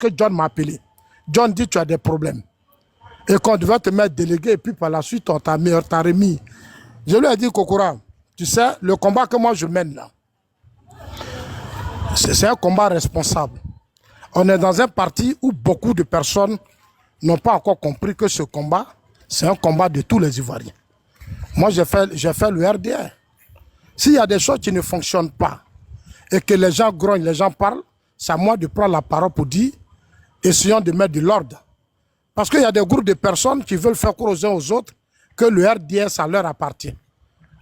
que John m'a appelé. John dit, tu as des problèmes. Et qu'on devait te mettre délégué, et puis par la suite, on t'a remis. Je lui ai dit, Kokora, tu sais, le combat que moi je mène là, c'est un combat responsable. On est dans un parti où beaucoup de personnes n'ont pas encore compris que ce combat, c'est un combat de tous les Ivoiriens. Moi, j'ai fait le RDR. S'il y a des choses qui ne fonctionnent pas et que les gens grognent, les gens parlent, c'est à moi de prendre la parole pour dire, essayons de mettre de l'ordre. Parce qu'il y a des groupes de personnes qui veulent faire croire aux uns aux autres que le RDR, ça leur appartient.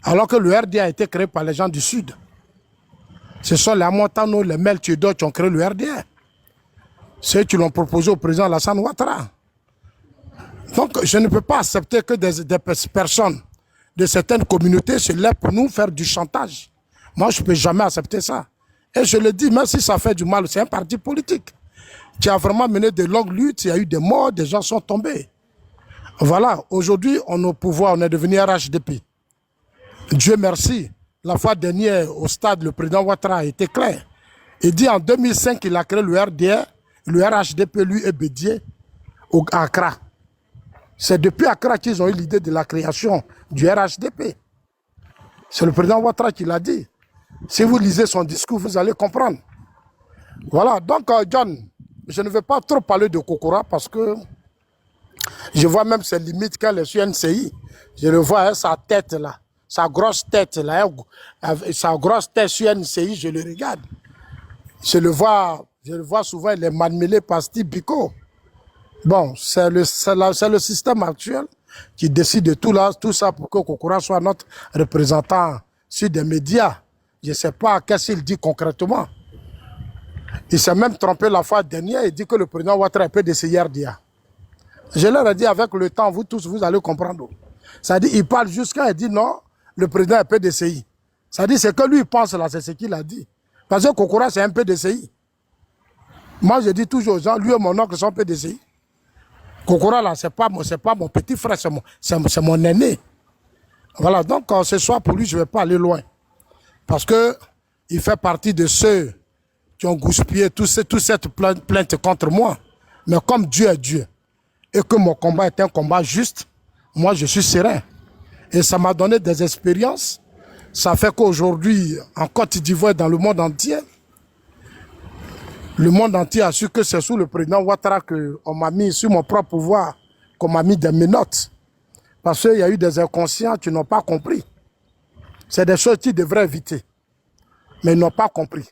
Alors que le RDR a été créé par les gens du Sud. Ce sont les Amontano, les Melchior qui ont créé le RDR. Ceux qui l'ont proposé au président Alassane Ouattara. Donc, je ne peux pas accepter que des personnes de certaines communautés se lèvent pour nous faire du chantage. Moi, je ne peux jamais accepter ça. Et je le dis, même si ça fait du mal, c'est un parti politique qui a vraiment mené de longues luttes, il y a eu des morts, des gens sont tombés. Voilà, aujourd'hui, on est au pouvoir, on est devenu RHDP. Dieu merci, la fois dernière, au stade, le président Ouattara a été clair. Il dit en 2005 qu'il a créé le RDR, le RHDP, lui, est bédié à Accra. C'est depuis Accra qu'ils ont eu l'idée de la création du RHDP. C'est le président Ouattara qui l'a dit. Si vous lisez son discours, vous allez comprendre. Voilà, donc John, je ne vais pas trop parler de Kokora parce que je vois même ses limites quand il est sur NCI. Je le vois, hein, sa tête là, sa grosse tête là, sa grosse tête sur NCI, je le regarde. Je le vois souvent, il est malmêlé par Steve Biko. Bon, c'est le système actuel qui décide de tout ça pour que Kokora soit notre représentant sur des médias. Je ne sais pas qu'est-ce qu'il dit concrètement. Il s'est même trompé la fois dernière, il dit que le président Ouattara est PDCI RDA. Je leur ai dit, avec le temps, vous tous, vous allez comprendre. Ça dit, il parle jusqu'à, il dit non, le président est PDCI. Ça dit, c'est que lui, il pense là, c'est ce qu'il a dit. Parce que Kokora, c'est un PDCI. Moi, je dis toujours aux gens, lui et mon oncle sont PDCI. Kokora, là, c'est pas mon petit frère, c'est mon aîné. Voilà, donc, ce soir, pour lui, je ne vais pas aller loin. Parce que il fait partie de ceux qui ont gouspillé toute cette plainte contre moi. Mais comme Dieu est Dieu, et que mon combat est un combat juste, moi, je suis serein. Et ça m'a donné des expériences. Ça fait qu'aujourd'hui, en Côte d'Ivoire, dans le monde entier a su que c'est sous le président Ouattara qu'on m'a mis sur mon propre pouvoir, qu'on m'a mis des menottes. Parce qu'il y a eu des inconscients qui n'ont pas compris. C'est des choses qu'ils devraient éviter. Mais ils n'ont pas compris.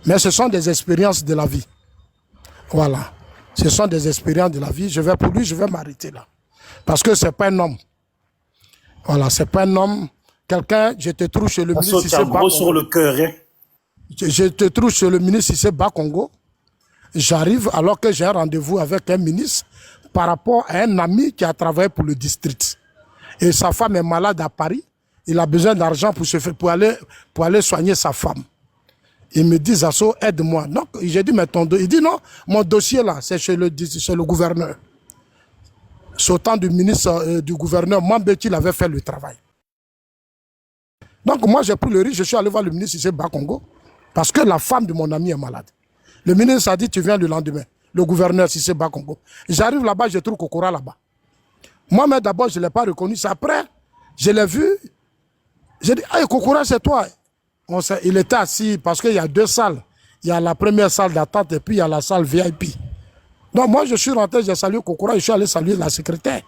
Mais ce sont des expériences de la vie. Voilà. Ce sont des expériences de la vie. Pour lui, je vais m'arrêter là. Parce que ce n'est pas un homme. Voilà, ce n'est pas un homme. Quelqu'un, je te trouve chez le ministre Cissé Bakongo. Sur le cœur, hein? Je te trouve chez le ministre Cissé Bakongo. J'arrive alors que j'ai un rendez-vous avec un ministre par rapport à un ami qui a travaillé pour le district. Et sa femme est malade à Paris. Il a besoin d'argent pour aller soigner sa femme. Il me dit, Zasso, aide-moi. Donc, j'ai dit, mais il dit, non, mon dossier là, c'est chez le gouverneur. C'est au temps du ministre du gouverneur, Mambeki, il avait fait le travail. Donc, moi, j'ai pris le risque, je suis allé voir le ministre Cissé Bakongo, parce que la femme de mon ami est malade. Le ministre a dit, tu viens le lendemain. Le gouverneur Cissé Bakongo. J'arrive là-bas, je trouve Kokora là-bas. Moi, mais d'abord, je ne l'ai pas reconnu. C'est après, je l'ai vu. J'ai dit, hey, Kokora, c'est toi. Il était assis parce qu'il y a deux salles. Il y a la première salle d'attente et puis il y a la salle VIP. Donc moi, je suis rentré, j'ai salué Kokora, je suis allé saluer la secrétaire.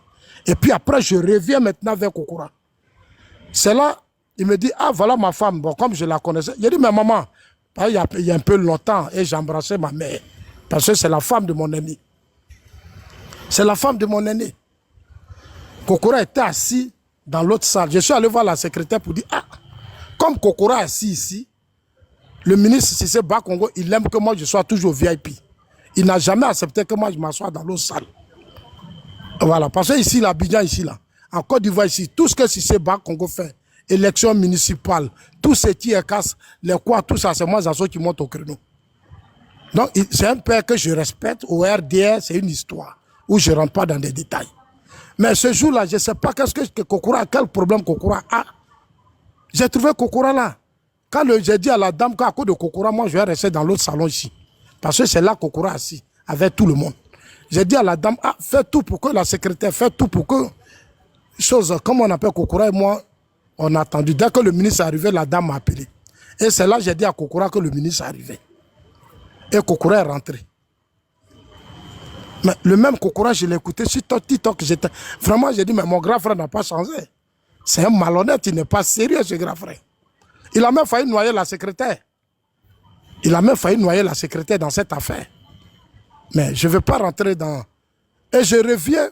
Et puis après, je reviens maintenant vers Kokora. C'est là, il me dit, ah, voilà ma femme. Bon, comme je la connaissais, j'ai dit, mais maman, il y a un peu longtemps, et j'ai embrassé ma mère. Parce que c'est la femme de mon ami. C'est la femme de mon aîné. Kokora était assis dans l'autre salle. Je suis allé voir la secrétaire pour dire, ah, comme Kokora est assis ici, le ministre Cissé Bakongo, il aime que moi je sois toujours VIP. Il n'a jamais accepté que moi je m'assoie dans l'autre salle. Voilà, parce que ici, l'Abidjan, ici, là, en Côte d'Ivoire, ici, tout ce que Cissé Bakongo fait, élection municipale, tout ce qui est casse, les quoi, tout ça, c'est moi Zasso qui monte au créneau. Donc, c'est un père que je respecte. Au RDR, c'est une histoire où je ne rentre pas dans des détails. Mais ce jour-là, je ne sais pas que Kokora, quel problème Kokora a. J'ai trouvé Kokora là. Quand j'ai dit à la dame qu'à cause de Kokora, moi je vais rester dans l'autre salon ici. Parce que c'est là Kokora assis. avec tout le monde. J'ai dit à la dame, ah, fais tout pour que la secrétaire, fais tout pour que, chose, comme on appelle Kokora et moi, on a attendu. Dès que le ministre est arrivé, la dame m'a appelé. Et c'est là que j'ai dit à Kokora que le ministre est arrivé. Et Kokora est rentré. Mais le même Kokora, je l'ai écouté sur TikTok. Vraiment, j'ai dit, mais mon grand frère n'a pas changé. C'est un malhonnête, il n'est pas sérieux, ce grand frère. Il a même failli noyer la secrétaire. Il a même failli noyer la secrétaire dans cette affaire. Mais je ne veux pas rentrer dans... Et je reviens,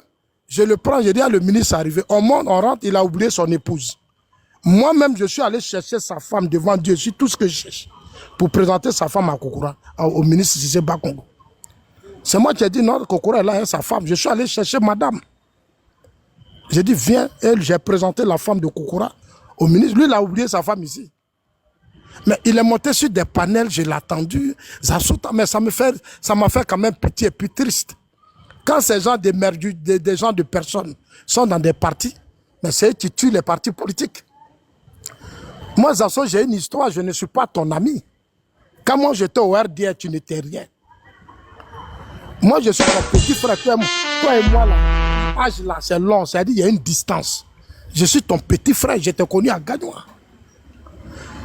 je le prends, je dis, ah, le ministre est arrivé. On monte, on rentre, il a oublié son épouse. Moi-même, je suis allé chercher sa femme devant Dieu, c'est tout ce que je cherche, pour présenter sa femme à Kokora, au ministre Cissé Bakongo. C'est moi qui ai dit, non, Kokora est là, sa femme. Je suis allé chercher madame. J'ai dit, viens, et j'ai présenté la femme de Kokora au ministre. Lui, il a oublié sa femme ici. Mais il est monté sur des panels, je l'ai attendu. Mais ça m'a fait quand même pitié et puis triste. Quand ces gens des gens de personnes sont dans des partis, mais c'est eux qui tuent les partis politiques. Moi, Zasso, j'ai une histoire, je ne suis pas ton ami. Quand moi j'étais au RDR, tu n'étais rien. Moi, je suis ton petit frère. Toi et moi, là, l'âge là, c'est long, c'est-à-dire il y a une distance. Je suis ton petit frère, je t'ai connu à Gagnoa.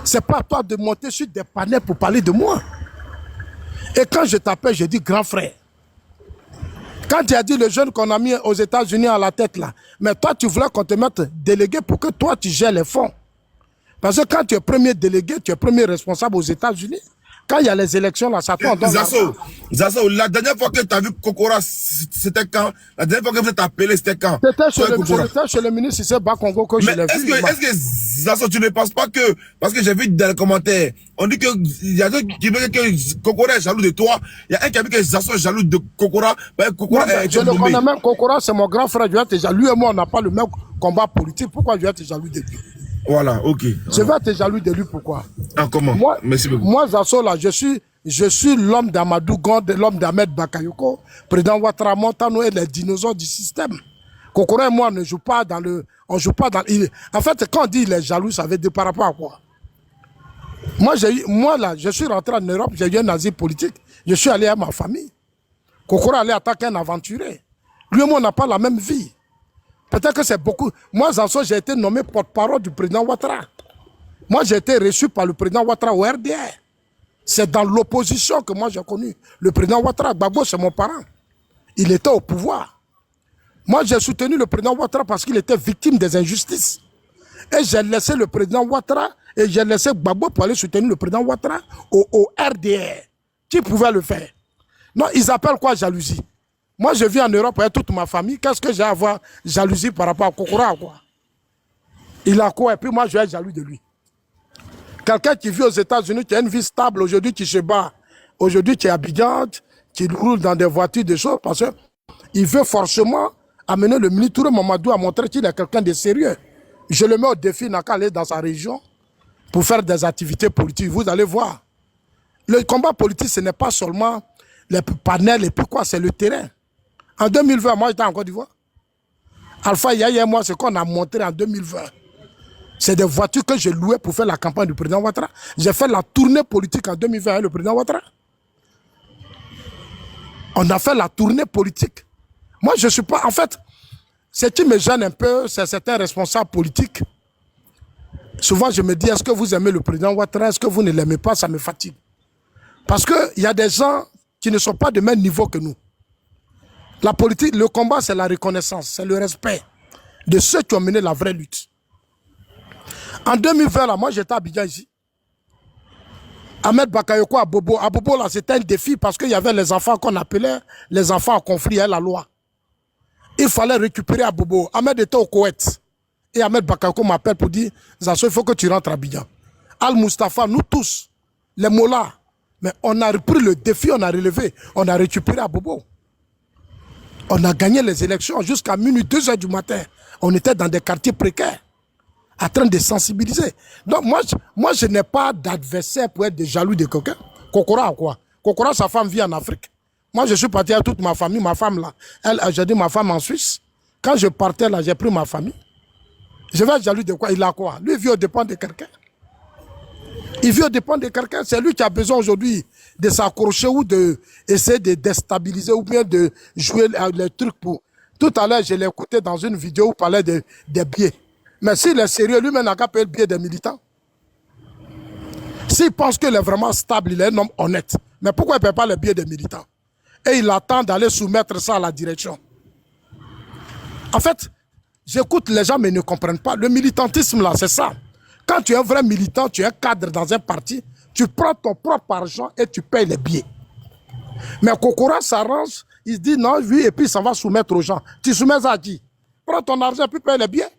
C'est pas à toi de monter sur des panels pour parler de moi. Et quand je t'appelle, je dis grand frère. Quand tu as dit le jeune qu'on a mis aux États-Unis à la tête là, mais toi tu voulais qu'on te mette délégué pour que toi tu gères les fonds. Parce que quand tu es premier délégué, tu es premier responsable aux États-Unis. Quand il y a les élections là, ça tombe. Zasso, la dernière fois que tu as vu Kokora, c'était quand? La dernière fois que vous êtes appelé, c'était quand? C'était chez le ministre Cissé Bakongo que je l'ai vu. Est-ce que Zasso, tu ne penses pas que, parce que j'ai vu dans les commentaires, on dit que il y a d'autres qui veulent que Kokora est jaloux de toi. Il y a un qui a dit que Zasso est jaloux de Kokora. Je le connais même, Kokora, c'est mon grand frère. Lui et moi, on n'a pas le même combat politique. Pourquoi je vais être jaloux de lui? Voilà, ok. Je vais être jaloux de lui, pourquoi? Ah, comment? Merci beaucoup. Moi, Zasso, là, je suis l'homme d'Amadou Gonde, l'homme d'Ahmed Bakayoko, président Ouattara Montano et les dinosaures du système. Kokora et moi, on ne joue pas dans le... On joue pas dans... En fait, quand on dit il est jaloux, ça veut dire par rapport à quoi? Moi, là, je suis rentré en Europe, j'ai eu un asile politique. Je suis allé à ma famille. Kokora allait attaquer un aventurier. Lui et moi, on n'a pas la même vie. Peut-être que c'est beaucoup... Moi, Zasso, j'ai été nommé porte-parole du président Ouattara. Moi, j'ai été reçu par le président Ouattara au RDR. C'est dans l'opposition que moi, j'ai connu le président Ouattara. Gbagbo, c'est mon parent. Il était au pouvoir. Moi, j'ai soutenu le président Ouattara parce qu'il était victime des injustices. Et j'ai laissé le président Ouattara et j'ai laissé Gbagbo pour aller soutenir le président Ouattara au RDR. Qui pouvait le faire? Non, ils appellent quoi jalousie? Moi, je vis en Europe avec toute ma famille. Qu'est-ce que j'ai à avoir jalousie par rapport à Kokora, quoi? Il a quoi? Et puis moi, je vais être jaloux de lui. Quelqu'un qui vit aux États-Unis, qui a une vie stable, aujourd'hui, qui se bat. Aujourd'hui, qui est Abidjan, qui roule dans des voitures, des choses, parce qu'il veut forcément amener le ministre Touré Mamadou à montrer qu'il est quelqu'un de sérieux. Je le mets au défi, il n'a qu'à aller dans sa région pour faire des activités politiques. Vous allez voir. Le combat politique, ce n'est pas seulement les panels et puis quoi, c'est le terrain. En 2020, moi, j'étais en Côte d'Ivoire. Alpha Yaya et moi, ce qu'on a montré en 2020, c'est des voitures que j'ai louées pour faire la campagne du président Ouattara. J'ai fait la tournée politique en 2020 avec le président Ouattara. On a fait la tournée politique. Moi, je ne suis pas... En fait, ce qui me gêne un peu, c'est certains responsables politiques. Souvent, je me dis, est-ce que vous aimez le président Ouattara? Est-ce que vous ne l'aimez pas? Ça me fatigue. Parce qu'il y a des gens qui ne sont pas de même niveau que nous. La politique, le combat, c'est la reconnaissance, c'est le respect de ceux qui ont mené la vraie lutte. En 2020, là, moi, j'étais à Abidjan ici. Ahmed Bakayoko à Bobo. À Bobo, là, c'était un défi parce qu'il y avait les enfants qu'on appelait les enfants en conflit avec la loi. Il fallait récupérer à Bobo. Ahmed était au Koweït. Et Ahmed Bakayoko m'appelle pour dire, Zasso, il faut que tu rentres à Abidjan. Al-Mustafa, nous tous, les mollahs, mais on a repris le défi, on a relevé, on a récupéré à Bobo. On a gagné les élections jusqu'à minuit, 2 heures du matin. On était dans des quartiers précaires, en train de sensibiliser. Donc moi je n'ai pas d'adversaire pour être jaloux de quelqu'un. Kokora quoi? Kokora, sa femme vit en Afrique. Moi je suis parti avec toute ma famille, ma femme là. J'ai dit ma femme en Suisse. Quand je partais là, j'ai pris ma famille. Je vais être jaloux de quoi? Il a quoi? Lui, il vit au dépend de quelqu'un. Il vit au dépend de quelqu'un. C'est lui qui a besoin aujourd'hui de s'accrocher ou d'essayer de déstabiliser ou bien de jouer les trucs pour... Tout à l'heure, je l'ai écouté dans une vidéo où il parlait des billets. Mais s'il est sérieux, lui-même n'a qu'à payer le billet des militants. S'il pense qu'il est vraiment stable, il est un homme honnête. Mais pourquoi il ne paie pas le billet des militants? Et il attend d'aller soumettre ça à la direction. En fait, j'écoute les gens mais ils ne comprennent pas. Le militantisme là, c'est ça. Quand tu es un vrai militant, tu es un cadre dans un parti, tu prends ton propre argent et tu payes les billets. Mais Kokora s'arrange, il se dit non, oui, et puis ça va soumettre aux gens. Tu soumets ça à qui? Prends ton argent et puis paye les billets.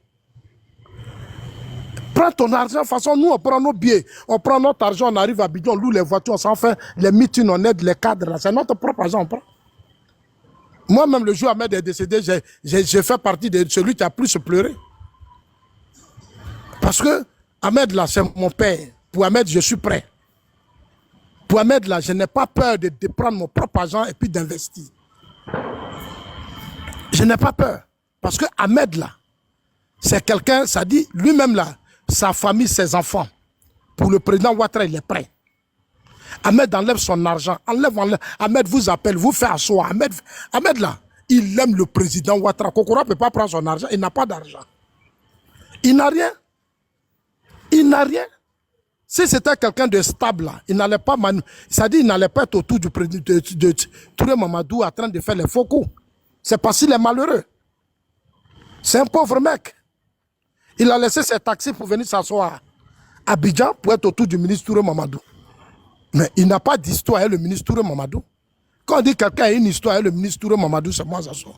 Prends ton argent, de toute façon, nous on prend nos billets, on prend notre argent, on arrive à Bidjon, on loue les voitures, on s'en fait les meetings, on aide les cadres, c'est notre propre argent, on prend. Moi-même, le jour où Ahmed est décédé, j'ai fait partie de celui qui a plus pleuré. Parce que Ahmed, là, c'est mon père. Pour Ahmed, je suis prêt. Pour Ahmed, là, je n'ai pas peur de prendre mon propre argent et puis d'investir. Je n'ai pas peur. Parce que Ahmed, là, c'est quelqu'un, ça dit, lui-même, là, sa famille, ses enfants. Pour le président Ouattara, il est prêt. Ahmed enlève son argent. Enlève. Ahmed vous appelle, vous fait asseoir. Ahmed, là, il aime le président Ouattara. Kokora ne peut pas prendre son argent, il n'a pas d'argent. Il n'a rien. Il n'a rien. Si c'était quelqu'un de stable, là, il n'allait pas c'est-à-dire il n'allait pas être autour du président de Touré Mamadou en train de faire les faux coups. C'est parce qu'il est malheureux. C'est un pauvre mec. Il a laissé ses taxis pour venir s'asseoir à Abidjan pour être autour du ministre Touré Mamadou. Mais il n'a pas d'histoire avec le ministre Touré Mamadou. Quand on dit quelqu'un a une histoire avec le ministre Touré Mamadou, c'est moi ça sort.